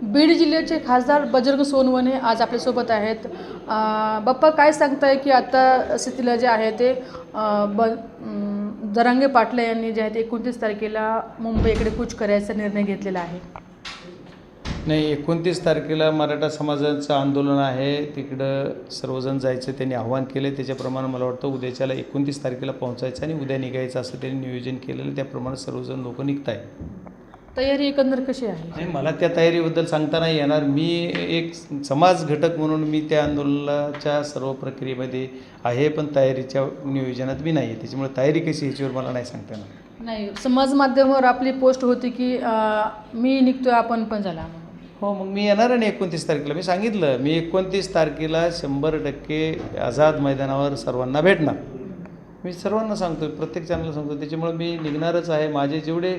बीड जिल्ह्याचे खासदार बजरंग सोनवणे आज आपल्यासोबत आहेत. बाप्पा, काय सांगताय की आता स्थितीला जे आहे ते जरांगे पाटील यांनी जे आहे ते 29 तारखेला मुंबईकडे कूच करायचा निर्णय घेतलेला आहे. नाही, 29 तारखेला मराठा समाजाचं आंदोलन आहे, तिकडं सर्वजण जायचं त्यांनी आव्हान केलं. त्याच्याप्रमाणे मला वाटतं उद्याच्याला 29 तारखेला पोहोचायचं आणि उद्या निघायचं असं त्यांनी नियोजन केलेलं. त्याप्रमाणे सर्वजण लोक निघत आहे. तयारी एकंदर कशी आहे? नाही, मला त्या तयारीबद्दल सांगता नाही येणार. मी एक समाज घटक म्हणून मी त्या आंदोलनाच्या सर्व प्रक्रियेमध्ये आहे, पण तयारीच्या नियोजनात मी नाही आहे. त्याच्यामुळे तयारी कशी ह्याच्यावर मला नाही सांगता येणार. नाही, समाज माध्यमावर आपली पोस्ट होती की मी निघतोय, आपण पण झाला. हो, मग मी येणार आहे ना 29 तारखेला. मी सांगितलं, मी 29 तारखेला 100% आझाद मैदानावर सर्वांना भेटणार. मी सर्वांना सांगतो, प्रत्येक चॅनलला सांगतो. त्याच्यामुळे मी निघणारच आहे. माझे जेवढे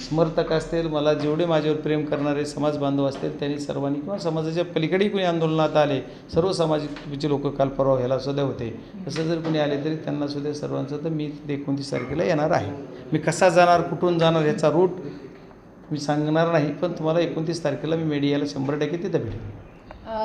समर्थक असतील, मला जेवढे माझ्यावर प्रेम करणारे समाज बांधव असतील, त्यांनी सर्वांनी किंवा समाजाच्या पलीकडेही कोणी आंदोलनात आले, सर्व समाजाचे लोक काल परवा ह्याला सुद्धा होते, तसं जर कोणी आले तरी त्यांना सुद्धा सर्वांचं तर मी 29 तारखेला येणार आहे. मी कसा जाणार, कुठून जाणार, ह्याचा रूट मी सांगणार नाही, पण तुम्हाला 29 तारखेला मी मीडियाला 100% तिथं भेटेल.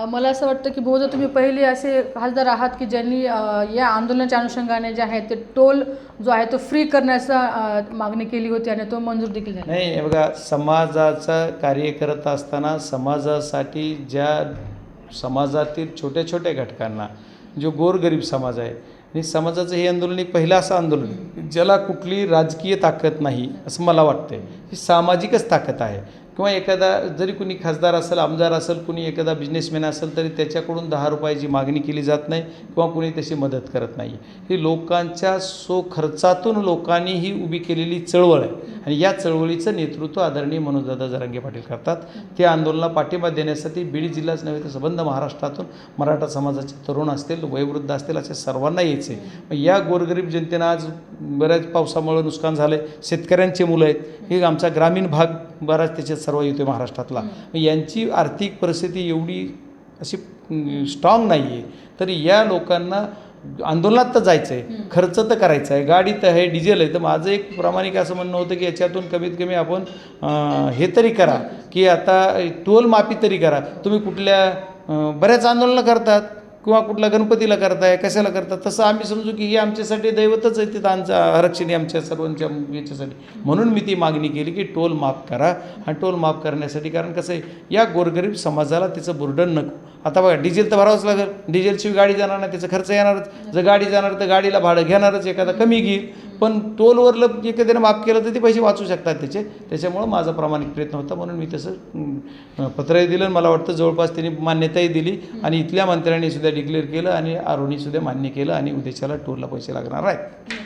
मला असं वाटतं की बहुधा तुम्ही पहिले असे खासदार आहात की ज्यांनी या आंदोलनाच्या अनुषंगाने जे आहे ते टोल जो आहे तो फ्री करण्याचा मागणी केली होती आणि तो मंजूर देखील झाला. नाही, हे बघा, समाजाचं कार्य करत असताना समाजासाठी ज्या समाजातील छोट्या छोट्या घटकांना, जो गोरगरीब समाज आहे, आणि समाजाचं हे आंदोलन एक पहिलं असं आंदोलन ज्याला कुठली राजकीय ताकद नाही असं मला वाटतं. ही सामाजिकच ताकद आहे. किंवा एखादा जरी कुणी खासदार असेल, आमदार असेल, कुणी एखादा बिझनेसमॅन असेल, तरी त्याच्याकडून 10 रुपयाची मागणी केली जात नाही किंवा कुणी तशी मदत करत नाही. ही लोकांच्या खर्चातून लोकांनी ही उभी केलेली चळवळ आहे आणि या चळवळीचं नेतृत्व आदरणीय मनोजदादा जरांगे पाटील करतात. त्या आंदोलनाला पाठिंबा देण्यासाठी बीड जिल्हाच नव्हे तर संबंध महाराष्ट्रातून मराठा समाजाचे तरुण असतील, वयोवृद्ध असतील, अशा सर्वांना यायचे. या गोरगरीब जनतेनं आज बऱ्याच पावसामुळे नुकसान झालं आहे. शेतकऱ्यांचे मुलं आहेत, हे आमचा ग्रामीण भाग बराच त्याच्यात सर्व येतो महाराष्ट्रातला. यांची आर्थिक परिस्थिती एवढी अशी स्ट्रॉंग नाही आहे, तरी या लोकांना आंदोलनात तर जायचं आहे, खर्च तर करायचा आहे, गाडी तर आहे, डिझेल आहे. तर माझं एक प्रामाणिक असं म्हणणं होतं की याच्यातून कमीत कमी आपण हे तरी करा की आता टोल माफी तरी करा. तुम्ही कुठल्या बऱ्याच आंदोलनं करतात किंवा कुठल्या गणपतीला करताय, कशाला करतात, तसं आम्ही समजू की हे आमच्यासाठी दैवतच आहे, तिथं आमचं आरक्षण आमच्या सर्वांच्या याच्यासाठी. म्हणून मी ती मागणी केली की टोल माफ करा. आणि टोल माफ करण्यासाठी कारण कसं आहे, या गोरगरीब समाजाला त्याचं बुर्डन नको. आता बघा, डिझेल तर भरावंच लागेल, डिझेलशिवाय गाडी जाणार नाही, त्याचा खर्च येणारच. जर गाडी जाणार तर गाडीला भाडं घेणारच, एखादा कमी घेईल, पण टोलवरलं एखाद्यानं माफ केलं तर ते पैसे वाचू शकतात त्याचे. त्याच्यामुळं माझा प्रामाणिक प्रयत्न होता, म्हणून मी तसं पत्रही दिलं. मला वाटतं जवळपास त्यांनी मान्यताही दिली आणि इथल्या मंत्र्यांनी सुद्धा डिक्लेअर केलं आणि आरोनी सुद्धा मान्य केलं आणि उद्याच्याला टोलला पैसे लागणार आहेत.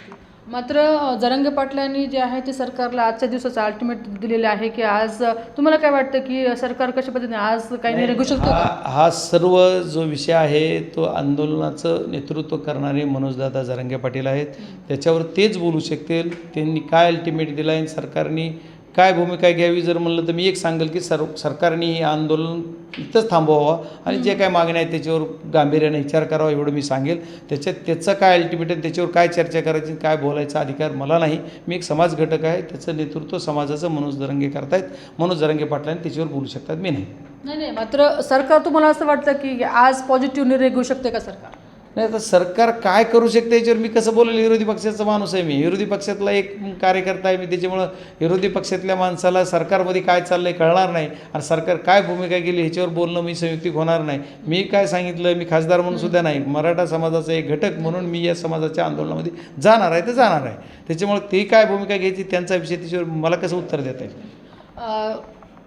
मात्र जरांगे पाटलांनी जे आहे ते सरकारला आजच्या दिवसाचं अल्टिमेट दिलेलं आहे की आज तुम्हाला काय वाटतं की सरकार कशा पद्धतीने आज काही निर्णय घेऊ शकतो? हा सर्व जो विषय आहे तो आंदोलनाचं नेतृत्व करणारे मनोजदादा जरांगे पाटील आहेत. त्याच्यावर तेच बोलू शकतील. त्यांनी काय अल्टिमेट दिला आहे, सरकारने काय भूमिका घ्यावी जर म्हणलं तर मी एक सांगेल की सरकारने हे आंदोलन इथंच थांबवावं आणि जे काय मागण्या आहेत त्याच्यावर गांभीर्याने विचार करावा, एवढं मी सांगेल. त्याचं काय अल्टिमेट आहे, त्याच्यावर काय चर्चा करायची, काय बोलायचा अधिकार मला नाही. मी एक समाज घटक आहे, त्याचं नेतृत्व समाजाचं मनोज जरांगे करतायत. मनोज जरांगे पाटलांनी त्याच्यावर बोलू शकतात, मी नाही. नाही, मात्र सरकार, तुम्हाला असं वाटतं की आज पॉझिटिव्ह निर्णय घेऊ शकते का सरकार? नाही, तर सरकार काय करू शकते याच्यावर मी कसं बोलेल? विरोधी पक्षाचा माणूस आहे मी, विरोधी पक्षातला एक कार्यकर्ता आहे मी. त्याच्यामुळं विरोधी पक्षातल्या माणसाला सरकारमध्ये काय चाललं आहे कळणार नाही आणि सरकार काय भूमिका केली ह्याच्यावर बोलणं मी संयुक्तिक होणार नाही. मी काय सांगितलं, मी खासदार म्हणून सुद्धा नाही, मराठा समाजाचा एक घटक म्हणून मी या समाजाच्या आंदोलनामध्ये जाणार आहे, तर जाणार आहे. त्याच्यामुळे ते काय भूमिका घ्यायची त्यांचा विषय, त्याच्यावर मला कसं उत्तर देता येईल?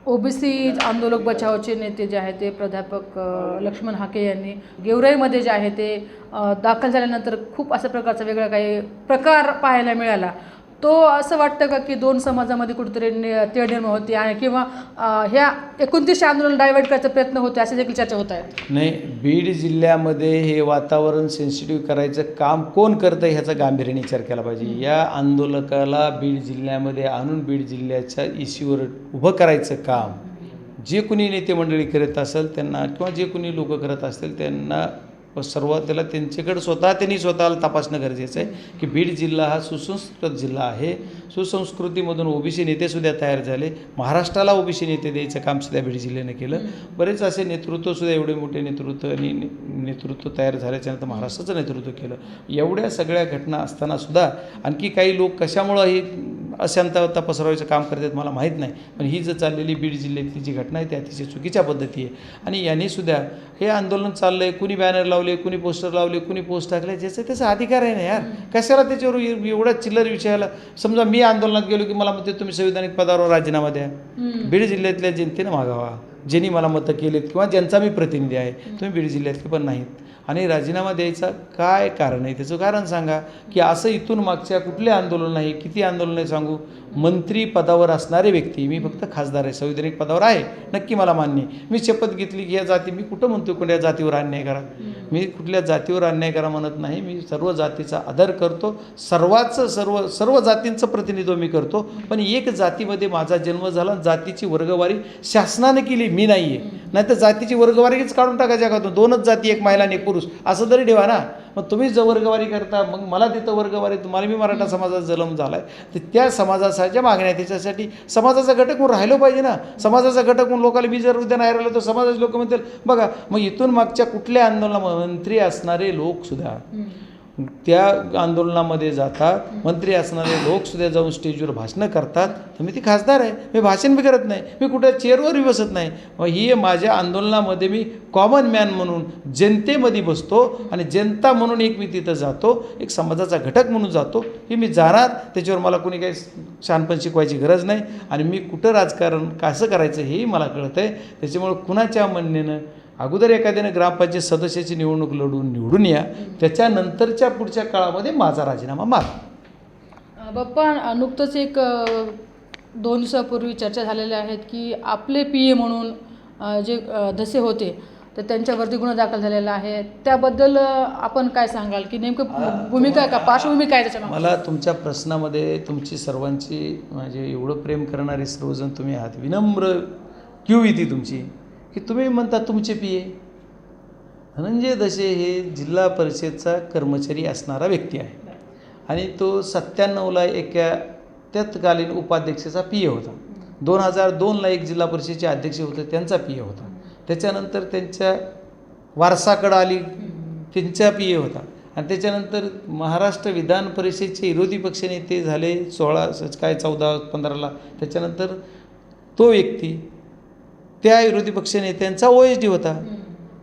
ओबीसी आंदोलक बचावचे नेते जे आहे ते प्राध्यापक लक्ष्मण हाके यांनी गेवराईमध्ये जे आहे ते दाखल झाल्यानंतर खूप अशा प्रकारचा वेगळा काही प्रकार पाहायला मिळाला. तो असं वाटतं का की दोन समाजामध्ये कुठेतरी तेढ निर्माण होती आणि किंवा ह्या 29 आंदोलन डायव्हर्ट करायचा प्रयत्न होते असे देखील चर्चा होत आहेत? नाही, बीड जिल्ह्यामध्ये हे वातावरण सेन्सिटिव्ह करायचं काम कोण करतं ह्याचा गांभीर्याने विचार केला पाहिजे. या आंदोलकाला बीड जिल्ह्यामध्ये आणून बीड जिल्ह्याच्या इश्यूवर उभं करायचं काम जे कुणी नेते मंडळी करत असेल त्यांना किंवा जे कुणी लोक करत असतील त्यांना सर्व त्याला त्यांच्याकडे त्यांनी स्वतःला तपासणं गरजेचं आहे की बीड जिल्हा हा सुसंस्कृत जिल्हा आहे. सुसंस्कृतीमधून ओबीसी नेतेसुद्धा तयार झाले. महाराष्ट्राला ओबीसी नेते द्यायचं काम सुद्धा बीड जिल्ह्याने केलं. बरेच असे नेतृत्वसुद्धा एवढे मोठे नेतृत्व तयार झाल्याच्यानंतर महाराष्ट्राचं नेतृत्व केलं. एवढ्या सगळ्या घटना असतानासुद्धा आणखी काही लोक कशामुळं ही अशांतता पसरवायचं काम करतात मला माहीत नाही. पण ही जर चाललेली बीड जिल्ह्यातली जी घटना आहे ती अतिशय चुकीच्या पद्धती आहे. आणि यांनीसुद्धा हे आंदोलन चाललं आहे, कुणी बॅनर लावले, कुणी पोस्टर लावले, कुणी पोस्ट टाकले, ज्याचा त्याचा अधिकार आहे ना यार. कशाला त्याच्यावर एवढा चिल्लर विषयाला. समजा मी आंदोलनात गेलो की मला म्हणते तुम्ही संविधानिक पदावर राजीनामा द्या. बीड जिल्ह्यातल्या जनतेनं मागावा, ज्यांनी मला मतं केलेत किंवा ज्यांचा मी प्रतिनिधी आहे. तुम्ही बीड जिल्ह्यातले पण नाहीत आणि राजीनामा द्यायचा काय कारण आहे त्याचं कारण सांगा. की असं इथून मागच्या कुठले आंदोलन नाही, किती आंदोलन आहे सांगू. मंत्री पदावर असणारे व्यक्ती, मी फक्त खासदार आहे, संविधानिक पदावर आहे नक्की मला मान्य आहे. मी शपथ घेतली की या जाती, मी कुठं म्हणतो कोणत्या जातीवर अन्याय करा, मी कुठल्या जातीवर अन्याय करा म्हणत नाही. मी सर्व जातीचा आदर करतो, सर्व जातींचं प्रतिनिधित्व मी करतो. पण एक जातीमध्ये माझा जन्म झाला, जातीची वर्गवारी शासनाने केली, मी नाही आहे. नाही तर जातीची वर्गवारीच काढून टाका जगातून. 2च जाती, एक महिला आणि एक पुरुष असं तरी ठेवा ना. मग तुम्ही जर वर्गवारी करता मग मला तिथं वर्गवारी, तुम्हाला मी मराठा समाजाचा जन्म झाला आहे तर त्या समाजाच्या मागण्या त्याच्यासाठी समाजाचा घटक म्हणून राहिलो पाहिजे ना. समाजाचा घटक म्हणून लोकांना मी जर उद्या नाही राहिलो तर समाजाचे लोक म्हणतील बघा. मग इथून मागच्या कुठल्या आंदोलनामध्ये मंत्री असणारे लोकसुद्धा त्या आंदोलनामध्ये जातात, मंत्री असणारे लोकसुद्धा जाऊन स्टेजवर भाषणं करतात. तर मी ती खासदार आहे, मी भाषण बी करत नाही, मी कुठे चेअरवरही बसत नाही. मग ही माझ्या आंदोलनामध्ये मी कॉमन मॅन म्हणून जनतेमध्ये बसतो आणि जनता म्हणून एक मी तिथं जातो, एक समाजाचा घटक म्हणून जातो. हे मी जाणार, त्याच्यावर मला कोणी काही शहाणपण शिकवायची गरज नाही. आणि मी कुठं राजकारण कसं करायचं हेही मला कळतं आहे. त्याच्यामुळं कुणाच्या म्हणणेनं अगोदर एखाद्याने ग्रामपंचायत सदस्याची निवडणूक लढवून निवडून या, त्याच्यानंतरच्या पुढच्या काळामध्ये माझा राजीनामा माग. बाप्पा, नुकतंच एक 2 दिवसापूर्वी चर्चा झालेल्या आहेत की आपले PA म्हणून जे धसे होते तर त्यांच्यावरती गुन्हा दाखल झालेला आहे. त्याबद्दल आपण काय सांगाल की नेमकं भूमिका का पार्श्वभूमी काय त्याच्या? मला तुमच्या प्रश्नामध्ये तुमची सर्वांची म्हणजे एवढं प्रेम करणारे सर्वजण तुम्ही आहात. विनम्र क्यू येते तुमची की तुम्ही म्हणता तुमचे PA. धनंजय धसे हे जिल्हा परिषदचा कर्मचारी असणारा व्यक्ती आहे आणि तो 97ला एका तत्कालीन उपाध्यक्षाचा PA होता. 2002ला एक जिल्हा परिषदेचे अध्यक्ष होते, त्यांचा PA होता. त्याच्यानंतर त्यांच्या वारसाकडं आली, त्यांचा PA होता. आणि त्याच्यानंतर महाराष्ट्र विधान परिषदेचे विरोधी पक्षनेते झाले 14-15ला. त्याच्यानंतर तो व्यक्ती त्या विरोधी पक्षनेत्यांचा OSD होता.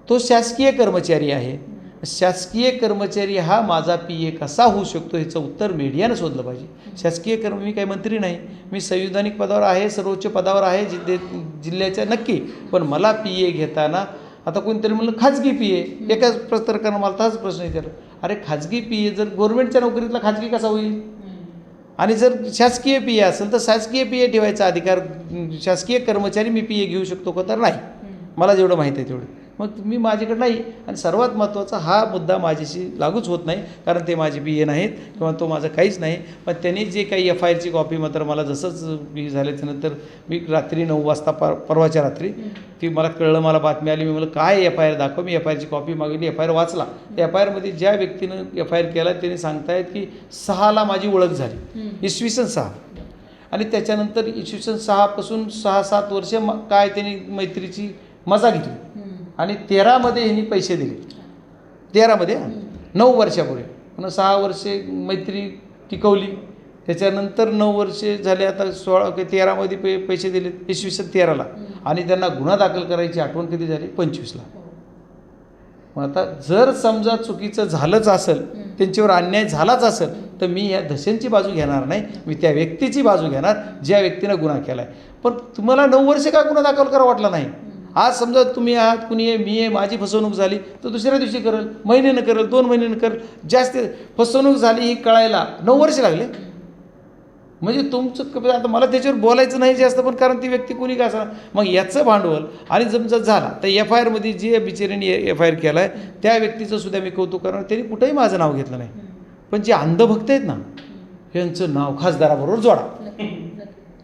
तो शासकीय कर्मचारी आहे. शासकीय कर्मचारी हा माझा PA कसा होऊ शकतो ह्याचं उत्तर मीडियानं शोधलं पाहिजे. शासकीय मी काही मंत्री नाही, मी संविधानिक पदावर आहे, सर्वोच्च पदावर आहे जिल्ह्याच्या नक्की. पण मला PA घेताना आता कोणतरी म्हणलं खाजगी PA. एकाच पत्रकारानं मला तसाच प्रश्न विचारला, अरे खाजगी PA जर गव्हर्नमेंटच्या नोकरीतला खाजगी कसा होईल? आणि जर शासकीय PA असेल तर शासकीय PA ठेवायचा अधिकार शासकीय कर्मचारी मी PA घेऊ शकतो का? तर नाही. मला जेवढं माहीत आहे तेवढं. मग मी माझ्याकडे नाही. आणि सर्वात महत्त्वाचा हा मुद्दा माझ्याशी लागूच होत नाही, कारण ते माझे PA नाहीत किंवा तो माझं काहीच नाही. पण त्यांनी जे काही FIRची कॉपी मात्र मला जसंच मी झाल्याच्यानंतर मी रात्री 9 वाजता परवाच्या रात्री ती मला कळलं, मला बातमी आली. मी म्हणलं काय FIR दाखव. मी FIRची कॉपी मागितली, FIR वाचला. FIRमध्ये ज्या व्यक्तीनं FIR केला त्यांनी सांगतायत की 6ला माझी ओळख झाली, इसवी सन 6. आणि त्याच्यानंतर इसवी सन 6पासून 6-7 वर्ष काय त्यांनी मैत्रीची मजा घेतली. आणि 13मध्ये ह्यांनी पैसे दिले. 13मध्ये 9 वर्षापूर्वी. पुन्हा 6 वर्षे मैत्री टिकवली. त्याच्यानंतर 9 वर्षे झाले, आता 13मध्ये पैसे दिले इसवी सन 13ला. आणि त्यांना गुन्हा दाखल करायची आठवण कधी झाली? 25ला. मग आता जर समजा चुकीचं झालंच असेल, त्यांच्यावर अन्याय झालाच असेल, तर मी या धसेंची बाजू घेणार नाही, मी त्या व्यक्तीची बाजू घेणार ज्या व्यक्तीनं गुन्हा केला आहे. पण तुम्हाला 9 वर्षे का गुन्हा दाखल करा वाटला नाही? आज समजा तुम्ही आहात, कुणी आहे, मी आहे, माझी फसवणूक झाली तर दुसऱ्या दिवशी करेल, महिन्यानं करेल, 2 महिन्यानं करेल. जास्त फसवणूक झाली ही कळायला 9 वर्ष लागले. म्हणजे तुमचं आता मला त्याच्यावर बोलायचं नाही जास्त, पण कारण ती व्यक्ती कोणी का असणार. मग याचं भांडवल आणि जमचा झाला तर FIRमध्ये जे बिचाऱ्यांनी FIR केला आहे त्या व्यक्तीचं सुद्धा मी कौतुक करणार. त्यांनी कुठंही माझं नाव घेतलं नाही. पण जे अंधभक्त आहेत ना, यांचं नाव खासदाराबरोबर जोडा,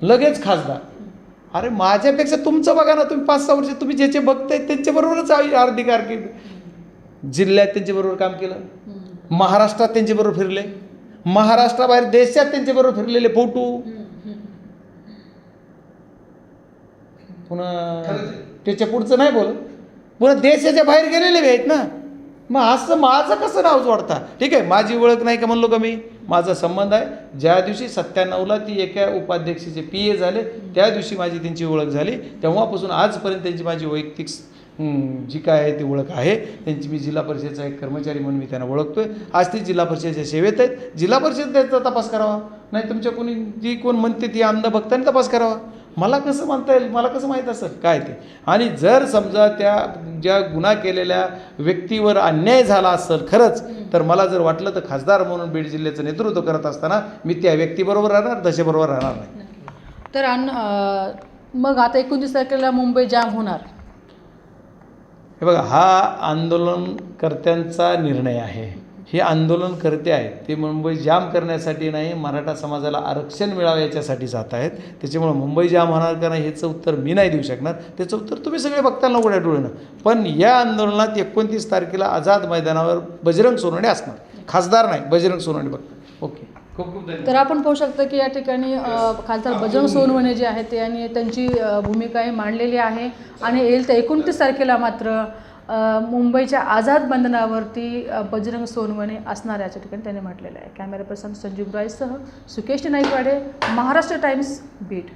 लगेच खासदार. अरे माझ्यापेक्षा तुमचं बघा ना, तुम्ही 5-6 वर्ष तुम्ही ज्याचे भक्त आहेत त्यांच्याबरोबरच अर्धी कारकीर्द. जिल्ह्यात त्यांच्याबरोबर काम केलं, महाराष्ट्रात त्यांच्याबरोबर फिरले, महाराष्ट्राबाहेर देशात त्यांच्याबरोबर फिरलेले फोटो, पुन्हा त्याच्या पुढचं नाही बोल, पुन्हा देशाच्या बाहेर गेलेले आहेत ना. मग असं माझं कसं नाव जोडता? ठीक आहे, माझी ओळख नाही का म्हणलो का मी, माझा संबंध आहे. ज्या दिवशी 97ला ती एका उपाध्यक्षाचे PA झाले त्या दिवशी माझी त्यांची ओळख झाली. तेव्हापासून आजपर्यंत त्यांची माझी वैयक्तिक जी काय आहे ती ओळख आहे त्यांची. मी जिल्हा परिषदेचा एक कर्मचारी म्हणून मी त्यांना ओळखतोय. आज ती जिल्हा परिषदेच्या सेवेत आहेत. जिल्हा परिषद त्याचा तपास करावा, नाही तुमच्या कोणी जी कोण म्हणते ती अंधभक्तांनी तपास करावा. मला कसं म्हणता येईल, मला कसं माहीत असेल काय ते. आणि जर समजा त्या ज्या गुन्हा केलेल्या व्यक्तीवर अन्याय झाला असेल खरंच, तर मला जर वाटलं तर खासदार म्हणून बीड जिल्ह्याचं नेतृत्व करत असताना मी त्या व्यक्तीबरोबर राहणार, दशेबरोबर राहणार नाही. तर मग आता 29 तारखेला मुंबई जाम होणार. हे बघा, हा आंदोलनकर्त्यांचा निर्णय आहे. हे आंदोलनकर्ते आहेत ते मुंबई जाम करण्यासाठी नाही, मराठा समाजाला आरक्षण मिळावं याच्यासाठी जात आहेत. त्याच्यामुळं मुंबई जाम होणार का नाही ह्याचं उत्तर मी नाही देऊ शकणार. त्याचं उत्तर तुम्ही सगळे बघताल ना उघड्या डोळ्यानं. पण या आंदोलनात 29 तारखेला आझाद मैदानावर बजरंग सोनवणे असणार, खासदार नाही, बजरंग सोनवणे बघतात. ओके, खूप खूप धन्यवाद. तर आपण पाहू शकतो की या ठिकाणी खासदार बजरंग सोनवणे जे आहेत ते आणि त्यांची भूमिका ही मांडलेली आहे. आणि येईल तर 29 तारखेला मात्र मुंबईच्या आझाद मैदानावरती बजरंग सोनवणे असणार याच्या ठिकाणी त्यांनी म्हटलेलं आहे. कॅमेरा पर्सन संजीव रायसह सुकेश नाईकवाडे, महाराष्ट्र टाइम्स, बीड.